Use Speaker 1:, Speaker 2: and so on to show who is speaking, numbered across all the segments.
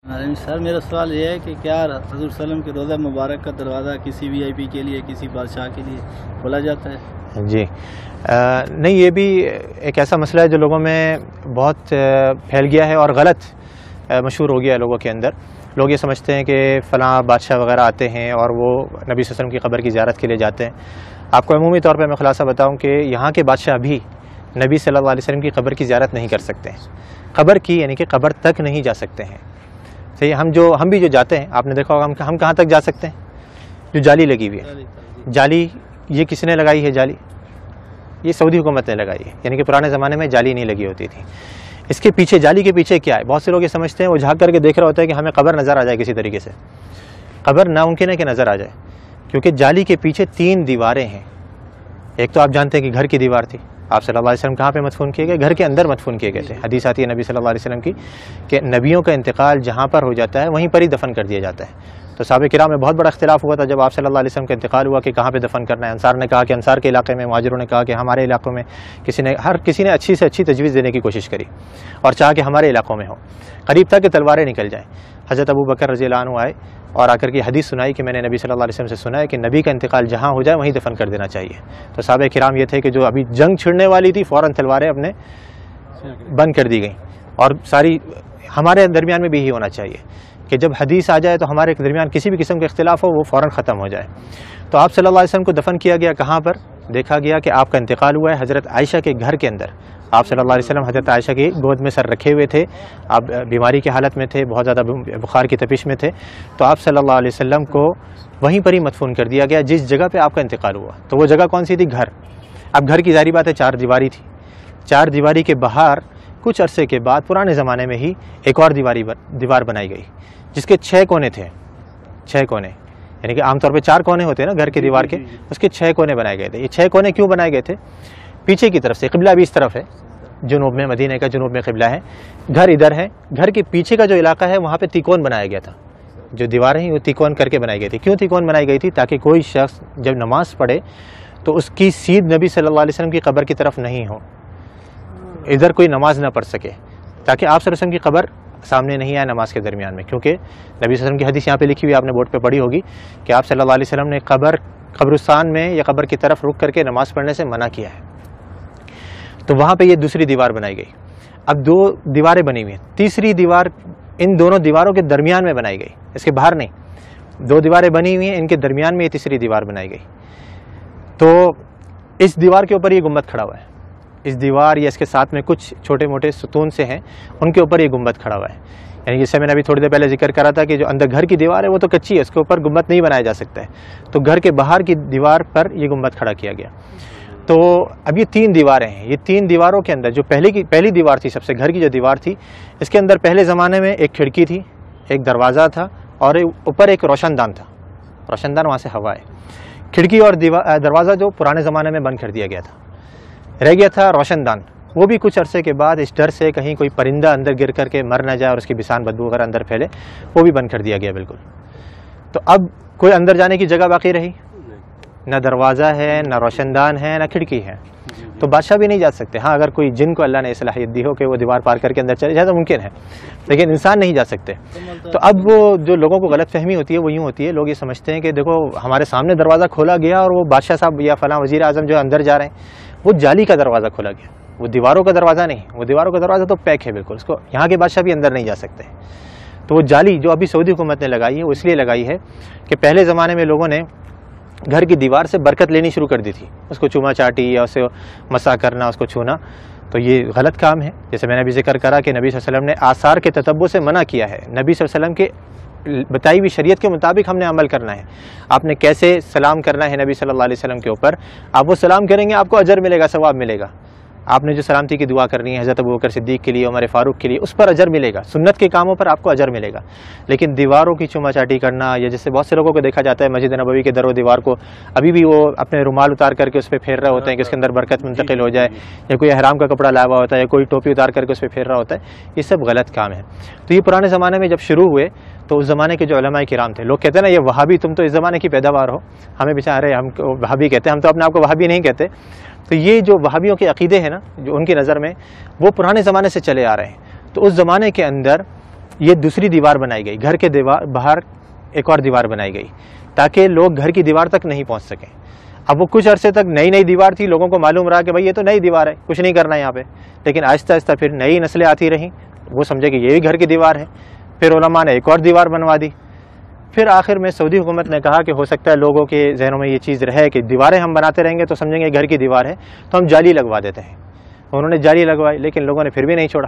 Speaker 1: سر میرا سوال یہ ہے کہ کیا حضور وسلم کے روضہ مبارک کا دروازہ کسی وی آئی پی کے لیے، کسی بادشاہ کے لیے کھولا جاتا ہے؟
Speaker 2: جی نہیں، یہ بھی ایک ایسا مسئلہ ہے جو لوگوں میں بہت پھیل گیا ہے اور غلط مشہور ہو گیا ہے لوگوں کے اندر۔ لوگ یہ سمجھتے ہیں کہ فلاں بادشاہ وغیرہ آتے ہیں اور وہ نبی صلی اللہ علیہ وسلم کی قبر کی زیارت کے لیے جاتے ہیں۔ آپ کو عمومی طور پہ میں خلاصہ بتاؤں کہ یہاں کے بادشاہ بھی نبی صلی اللہ علیہ وسلم کی قبر کی زیارت نہیں کر سکتے ہیں، قبر کی یعنی کہ قبر تک نہیں جا سکتے ہیں۔ صحیح، ہم بھی جو جاتے ہیں، آپ نے دیکھا ہوگا ہم کہاں تک جا سکتے ہیں؟ جو جالی لگی ہوئی ہے، جالی یہ کس نے لگائی ہے؟ جالی یہ سعودی حکومت نے لگائی ہے، یعنی کہ پرانے زمانے میں جالی نہیں لگی ہوتی تھی۔ اس کے پیچھے، جالی کے پیچھے کیا ہے؟ بہت سے لوگ یہ سمجھتے ہیں، وہ جھانک کر کے دیکھ رہا ہوتا ہے کہ ہمیں قبر نظر آ جائے کسی طریقے سے۔ قبر ناممکن ہے کہ نظر آ جائے، کیونکہ جالی کے پیچھے 3 دیواریں ہیں۔ ایک تو آپ جانتے ہیں کہ گھر کی دیوار تھی، آپ صلی اللہ علیہ وسلم کہاں پہ مدفون کیے گئے؟ گھر کے اندر مدفون کیے گئے تھے۔ حدیث آتی ہے نبی صلی اللہ علیہ وسلم کی کہ نبیوں کا انتقال جہاں پر ہو جاتا ہے وہیں پر ہی دفن کر دیا جاتا ہے۔ تو صحابہ کرام میں بہت بڑا اختلاف ہوا تھا جب آپ صلی اللہ علیہ وسلم کا انتقال ہوا کہ کہاں پہ دفن کرنا ہے۔ انصار نے کہا کہ انصار کے علاقے میں، مہاجروں نے کہا کہ ہمارے علاقوں میں، ہر کسی نے اچھی سے اچھی تجویز دینے کی کوشش کری اور چاہا کہ ہمارے علاقوں میں ہو، قریب تھا کہ تلواریں نکل جائیں۔ حضرت ابو بکر رضی اللہ عنہ آئے اور آ کر کے حدیث سنائی کہ میں نے نبی صلی اللہ علیہ وسلم سے سنا ہے کہ نبی کا انتقال جہاں ہو جائے وہیں دفن کر دینا چاہیے۔ تو صحابہ کرام یہ تھے کہ جو ابھی جنگ چھڑنے والی تھی فوراً تلواریں اپنے بند کر دی گئیں، اور ساری ہمارے درمیان میں بھی یہی ہونا چاہیے کہ جب حدیث آ جائے تو ہمارے درمیان کسی بھی قسم کا اختلاف ہو وہ فوراً ختم ہو جائے۔ تو آپ صلی اللہ علیہ وسلم کو دفن کیا گیا کہاں پر؟ دیکھا گیا کہ آپ کا انتقال ہوا ہے حضرت عائشہ کے گھر کے اندر۔ آپ صلی اللہ علیہ وسلم حضرت عائشہ کی گود میں سر رکھے ہوئے تھے، آپ بیماری کی حالت میں تھے، بہت زیادہ بخار کی تپش میں تھے، تو آپ صلی اللہ علیہ وسلم کو وہیں پر ہی مدفون کر دیا گیا جس جگہ پہ آپ کا انتقال ہوا۔ تو وہ جگہ کون سی تھی؟ گھر۔ اب گھر کی ظاہری بات ہے 4 دیواری تھی، 4 دیواری کے باہر کچھ عرصے کے بعد پرانے زمانے میں ہی ایک اور دیوار بنائی گئی جس کے 6 کونے تھے، 6 کونے، یعنی کہ عام طور پہ 4 کونے ہوتے ہیں نا گھر کے دیوار کے، اس کے 6 کونے بنائے گئے تھے۔ یہ 6 کونے کیوں بنائے گئے تھے؟ پیچھے کی طرف سے، قبلہ بھی اس طرف ہے، جنوب میں، مدینہ کا جنوب میں قبلہ ہے، گھر ادھر ہے، گھر کے پیچھے کا جو علاقہ ہے وہاں پہ تیکون بنایا گیا تھا، جو دیواریں ہیں وہ تیکون کر کے بنائی گئی تھی۔ کیوں تیکون بنائی گئی تھی؟ تاکہ کوئی شخص جب نماز پڑھے تو اس کی سیدھ نبی صلی اللہ علیہ وسلم کی قبر کی طرف نہیں ہو، ادھر کوئی نماز نہ پڑھ سکے، تاکہ آپ صلی اللہ علیہ وسلم کی قبر سامنے نہیں آئے نماز کے درمیان میں، کیونکہ نبی صلی اللہ علیہ وسلم کی حدیث یہاں پہ لکھی ہوئی آپ نے بورڈ پہ پڑھی ہوگی کہ آپ صلی اللہ علیہ وسلم نے قبرستان میں یا قبر کی طرف رک کر کے نماز پڑھنے سے منع کیا ہے۔ تو وہاں پہ یہ دوسری دیوار بنائی گئی۔ اب 2 دیواریں بنی ہوئی ہیں، تیسری دیوار ان دونوں دیواروں کے درمیان میں بنائی گئی، اس کے باہر نہیں۔ 2 دیواریں بنی ہوئی ہیں، ان کے درمیان میں یہ تیسری دیوار بنائی گئی۔ تو اس دیوار کے اوپر یہ گنبد کھڑا ہوا ہے، اس دیوار یا اس کے ساتھ میں کچھ چھوٹے موٹے ستون سے ہیں، ان کے اوپر یہ گنبد کھڑا ہوا ہے۔ یعنی جس سے میں نے ابھی تھوڑی دیر پہلے ذکر کرا تھا کہ جو اندر گھر کی دیوار ہے وہ تو کچی ہے، اس کے اوپر گنبد نہیں بنایا جا سکتا ہے، تو گھر کے باہر کی دیوار پر یہ گنبد کھڑا کیا گیا۔ تو اب یہ 3 دیواریں ہیں، یہ 3 دیواروں کے اندر جو پہلی دیوار تھی، سب سے گھر کی جو دیوار تھی، اس کے اندر پہلے زمانے میں ایک کھڑکی تھی، ایک دروازہ تھا، اور اوپر ایک روشن دان تھا، روشن دان وہاں سے ہوا ہے۔ کھڑکی اور دروازہ جو پرانے زمانے میں بند کر دیا گیا تھا، رہ گیا تھا روشن دان، وہ بھی کچھ عرصے کے بعد اس ڈر سے کہیں کوئی پرندہ اندر گر کر کے مر نہ جائے اور اس کی بسان بدبو وغیرہ اندر پھیلے، وہ بھی بند کر دیا گیا بالکل۔ تو اب کوئی اندر جانے کی جگہ باقی رہی؟ نہ دروازہ ہے، نہ روشن دان ہے، نہ کھڑکی ہے، تو بادشاہ بھی نہیں جا سکتے۔ ہاں اگر کوئی جن کو اللہ نے صلاحیت دی ہو کہ وہ دیوار پار کر کے اندر چلے جائے تو ممکن ہے، لیکن انسان نہیں جا سکتے۔ تو اب وہ جو لوگوں کو غلط فہمی ہوتی ہے وہ یوں ہوتی ہے، لوگ یہ سمجھتے ہیں کہ دیکھو ہمارے سامنے دروازہ کھولا گیا اور وہ بادشاہ صاحب یا فلاں وزیر اعظم جو اندر جا رہے ہیں، وہ جالی کا دروازہ کھولا گیا، وہ دیواروں کا دروازہ نہیں، وہ دیواروں کا دروازہ تو پیک ہے بالکل، اس کو یہاں کے بادشاہ بھی اندر نہیں جا سکتے۔ تو وہ جالی جو ابھی سعودی حکومت نے لگائی ہے وہ اس لیے لگائی ہے کہ پہلے زمانے میں لوگوں نے گھر کی دیوار سے برکت لینی شروع کر دی تھی، اس کو چوما چاٹی یا اسے مسا کرنا، اس کو چھونا، تو یہ غلط کام ہے۔ جیسے میں نے ابھی ذکر کرا کہ نبی صلی اللہ علیہ وسلم نے آثار کے تتبع سے منع کیا ہے، نبی صلی اللہ علیہ وسلم کے بتائی ہوئی شریعت کے مطابق ہم نے عمل کرنا ہے۔ آپ نے کیسے سلام کرنا ہے نبی صلی اللہ علیہ وسلم کے اوپر، آپ وہ سلام کریں گے آپ کو اجر ملے گا، ثواب ملے گا۔ آپ نے جو سلامتی کی دعا کرنی ہے حضرت ابوبکر صدیق کے لیے، عمر فاروق کے لیے، اس پر اجر ملے گا، سنت کے کاموں پر آپ کو اجر ملے گا۔ لیکن دیواروں کی چوما چاٹی کرنا، یا جیسے بہت سے لوگوں کو دیکھا جاتا ہے مسجد نبوی کے در و دیوار کو ابھی بھی وہ اپنے رومال اتار کر کے اس پہ پھیر رہے ہوتے ہیں کہ اس کے اندر برکت منتقل ہو جائے، یا کوئی احرام کا کپڑا لایا ہوا ہوتا ہے، یا کوئی ٹوپی اتار کر کے اس پہ پھیر رہا ہوتا ہے، یہ سب غلط کام ہے۔ تو یہ پرانے زمانے میں جب شروع ہوئے تو اس زمانے کے جو علماء کرام تھے، لوگ کہتے ہیں نا یہ وہابی، تم تو اس زمانے کی پیداوار ہو، ہمیں بیچارے ہم وہابی کہتے ہیں، ہم تو اپنے آپ کو وہابی نہیں کہتے۔ تو یہ جو وہابیوں کے عقیدے ہیں نا، جو ان کی نظر میں وہ پرانے زمانے سے چلے آ رہے ہیں، تو اس زمانے کے اندر یہ دوسری دیوار بنائی گئی، گھر کے باہر ایک اور دیوار بنائی گئی تاکہ لوگ گھر کی دیوار تک نہیں پہنچ سکیں۔ اب وہ کچھ عرصے تک نئی دیوار تھی، لوگوں کو معلوم رہا کہ بھائی یہ تو نئی دیوار ہے، کچھ نہیں کرنا یہاں پہ، لیکن آہستہ آہستہ پھر نئی نسلیں آتی رہیں، وہ سمجھے کہ یہ بھی گھر کی دیوار ہے، پھر علماء نے ایک اور دیوار بنوا دی۔ پھر آخر میں سعودی حکومت نے کہا کہ ہو سکتا ہے لوگوں کے ذہنوں میں یہ چیز رہے کہ دیواریں ہم بناتے رہیں گے تو سمجھیں گے گھر کی دیوار ہے، تو ہم جالی لگوا دیتے ہیں۔ انہوں نے جالی لگوائی، لیکن لوگوں نے پھر بھی نہیں چھوڑا،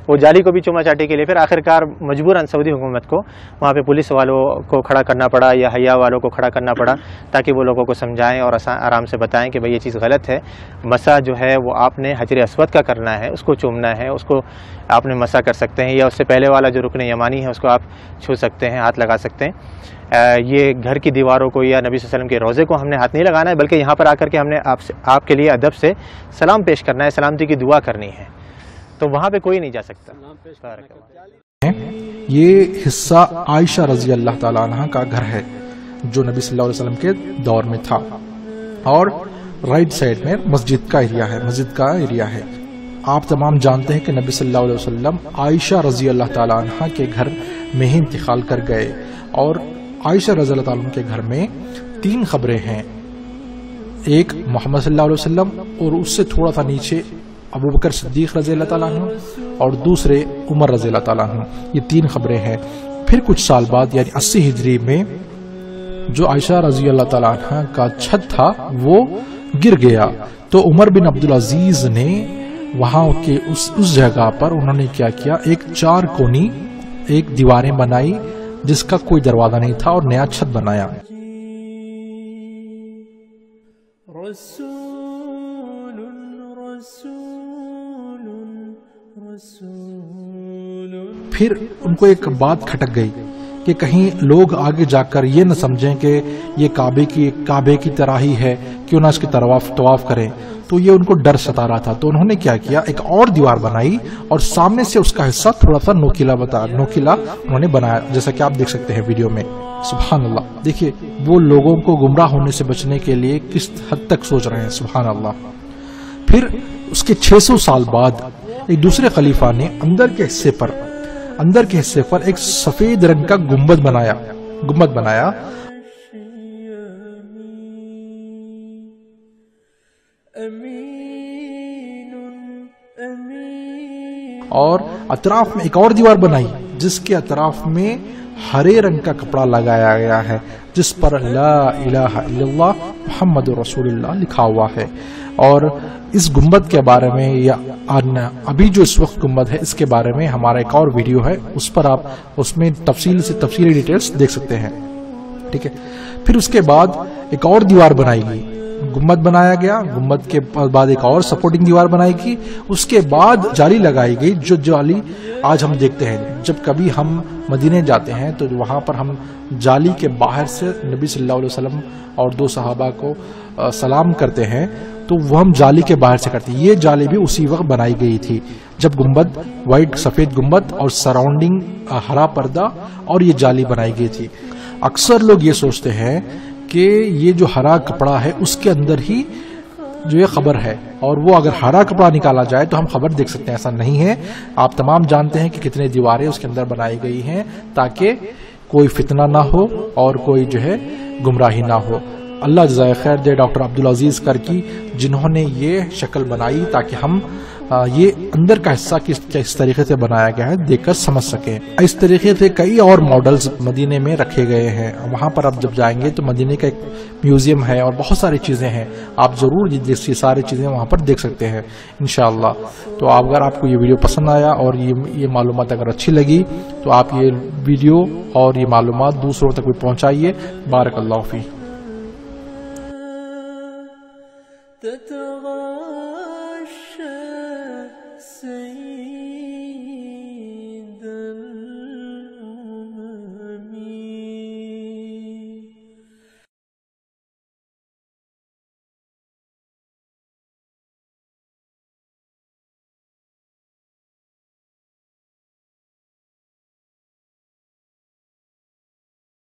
Speaker 2: وہ جالی کو بھی چوما چاٹی کے لیے پھر آخرکار مجبوراً سعودی حکومت کو وہاں پہ پولیس والوں کو کھڑا کرنا پڑا یا حیا والوں کو کھڑا کرنا پڑا تاکہ وہ لوگوں کو سمجھائیں اور آرام سے بتائیں کہ بھئی یہ چیز غلط ہے، مسح جو ہے وہ آپ نے حجر اسود کا کرنا ہے، اس کو چومنا ہے، اس کو آپ نے مسح کر سکتے ہیں، یا اس سے پہلے والا جو رکن یمانی ہے اس کو آپ چھو سکتے ہیں، ہاتھ لگا سکتے ہیں۔ یہ گھر کی دیواروں کو یا نبی صلی اللہ علیہ وسلم کے روضے کو ہم نے ہاتھ نہیں لگانا ہے، بلکہ یہاں پر آ کر کے ہم نے آپ کے لیے ادب سے سلام پیش کرنا ہے، سلامتی کی دعا کرنی ہے، تو وہاں پہ کوئی نہیں جا سکتا۔
Speaker 3: یہ حصہ عائشہ رضی اللہ تعالیٰ عنہ کا گھر ہے جو نبی صلی اللہ علیہ وسلم کے دور میں تھا، اور رائٹ سائڈ میں مسجد کا ایریا ہے۔ آپ تمام جانتے ہیں کہ نبی صلی اللہ علیہ وسلم عائشہ رضی اللہ تعالیٰ عنہ کے گھر میں ہی انتقال کر گئے، اور عائشہ رضی اللہ تعالیٰ عنہ کے گھر میں 3 قبریں ہیں، ایک محمد صلی اللہ علیہ وسلم، اور اس سے تھوڑا سا نیچے ابوبکر صدیق رضی اللہ تعالیٰ عنہ، اور دوسرے عمر رضی اللہ تعالیٰ عنہ۔ یہ 3 قبریں ہیں۔ پھر کچھ سال بعد یعنی 80 ہجری میں جو عائشہ رضی اللہ تعالیٰ عنہ کا چھت تھا وہ گر گیا، تو عمر بن عبدالعزیز نے وہاں کے اس جگہ پر انہوں نے کیا کیا، ایک 4 کونی ایک دیواریں بنائی جس کا کوئی دروازہ نہیں تھا، اور نیا چھت بنایا۔ پھر ان کو ایک بات کھٹک گئی کہ کہیں لوگ آگے جا کر یہ نہ سمجھیں کہ یہ کعبے کی طرح ہی ہے، کیوں نہ اس کی طواف کریں، تو یہ ان کو ڈر ستا رہا تھا۔ تو انہوں نے کیا کیا، ایک اور دیوار بنائی اور سامنے سے اس کا حصہ تھوڑا سا نوکیلا انہوں نے بنایا، جیسا کہ آپ دیکھ سکتے ہیں ویڈیو میں۔ سبحان اللہ، دیکھیے وہ لوگوں کو گمراہ ہونے سے بچنے کے لیے کس حد تک سوچ رہے ہیں، سبحان اللہ۔ پھر اس کے 600 سال بعد ایک دوسرے خلیفہ نے اندر کے حصے پر ایک سفید رنگ کا گنبد بنایا اور اطراف میں ایک اور دیوار بنائی جس کے اطراف میں ہرے رنگ کا کپڑا لگایا گیا ہے جس پر لا الہ الا اللہ محمد رسول اللہ لکھا ہوا ہے۔ اور اس گنبد کے بارے میں یا ابھی جو اس وقت گنبد ہے اس کے بارے میں ہمارا ایک اور ویڈیو ہے، اس پر آپ اس میں تفصیلی ڈیٹیلز دیکھ سکتے ہیں، ٹھیک ہے۔ پھر اس کے بعد ایک اور دیوار بنائی گئی، گنبد بنایا گیا، گنبد کے بعد ایک اور سپورٹنگ دیوار بنائی گئی، اس کے بعد جالی لگائی گئی، جو جالی آج ہم دیکھتے ہیں۔ جب کبھی ہم مدینے جاتے ہیں تو وہاں پر ہم جالی کے باہر سے نبی صلی اللہ علیہ وسلم اور 2 صحابہ کو سلام کرتے ہیں، تو وہ ہم جالی کے باہر سے کرتے ہیں۔ یہ جالی بھی اسی وقت بنائی گئی تھی جب گنبد وائٹ سفید گنبد اور سراؤنڈنگ ہرا پردہ اور یہ جالی بنائی گئی تھی۔ اکثر لوگ یہ سوچتے ہیں کہ یہ جو ہرا کپڑا ہے اس کے اندر ہی جو یہ خبر ہے، اور وہ اگر ہرا کپڑا نکالا جائے تو ہم خبر دیکھ سکتے ہیں، ایسا نہیں ہے۔ آپ تمام جانتے ہیں کہ کتنے دیواریں اس کے اندر بنائی گئی ہیں تاکہ کوئی فتنہ نہ ہو اور کوئی جو ہے گمراہی نہ ہو۔ اللہ جزائے خیر دے ڈاکٹر عبدالعزیز کرکی جنہوں نے یہ شکل بنائی تاکہ ہم یہ اندر کا حصہ کس طریقے سے بنایا گیا ہے دیکھ کر سمجھ سکیں۔ اس طریقے سے کئی اور ماڈلز مدینے میں رکھے گئے ہیں، وہاں پر آپ جب جائیں گے تو مدینے کا ایک میوزیم ہے اور بہت ساری چیزیں ہیں، آپ ضرور یہ ساری چیزیں وہاں پر دیکھ سکتے ہیں انشاءاللہ۔ تو اگر آپ کو یہ ویڈیو پسند آیا اور یہ معلومات اگر اچھی لگی تو آپ یہ ویڈیو اور یہ معلومات دوسروں تک بھی پہنچائیے۔ بارک اللہ فیک۔